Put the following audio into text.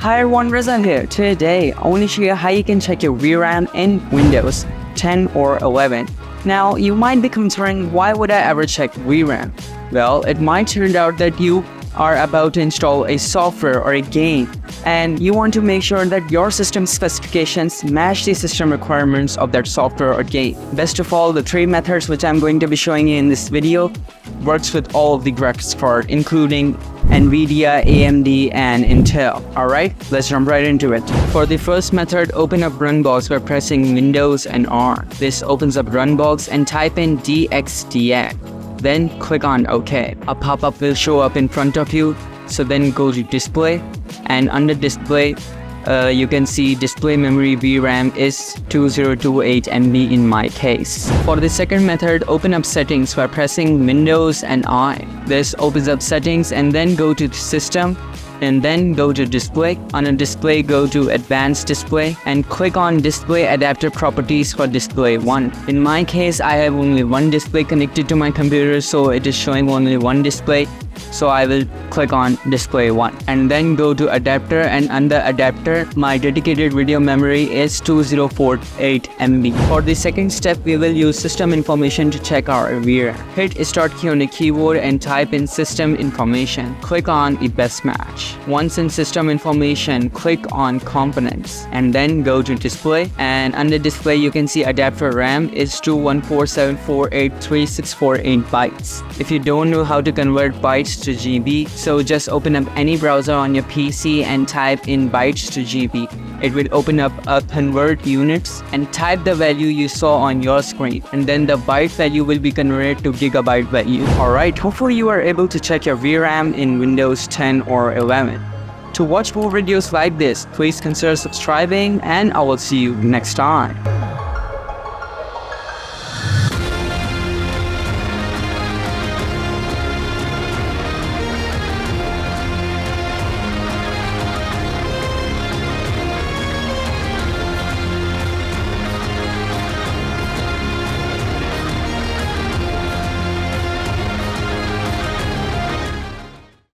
Hi everyone, Raza here. Today, I want to show you how you can check your VRAM in Windows 10 or 11. Now, you might be concerned, why would I ever check VRAM? Well, it might turn out that you are about to install a software or a game, and you want to make sure that your system specifications match the system requirements of that software or game. Best of all, the three methods which I'm going to be showing you in this video works with all of the graphics cards, including NVIDIA, AMD, and Intel. Alright, let's jump right into it. For the first method, open up Runbox by pressing Windows and R. This opens up Runbox and type in DXDX. Then click on OK. A pop-up will show up in front of you. So then go to Display, and under Display, you can see display memory VRAM is 2028 MB in my case. For the second method, open up Settings by pressing Windows and I. This opens up Settings, and then go to System, and then go to Display. On a Display, go to Advanced Display and click on Display Adapter Properties for Display 1. In my case, I have only one display connected to my computer, so it is showing only one display. So I will click on Display 1 and then go to Adapter, and under Adapter, my dedicated video memory is 2048 MB. For the second step, we will use System Information to check our VRAM. Hit Start key on the keyboard and type in System Information. Click on the best match. Once in System Information, click on Components and then go to Display, and under Display you can see Adapter RAM is 214748364 bytes. If you don't know how to convert bytes to GB, so just open up any browser on your PC and type in bytes to GB. It will open up a convert units and type the value you saw on your screen, and then the byte value will be converted to gigabyte value. Alright, hopefully you are able to check your VRAM in Windows 10 or 11. To watch more videos like this, please consider subscribing, and I will see you next time.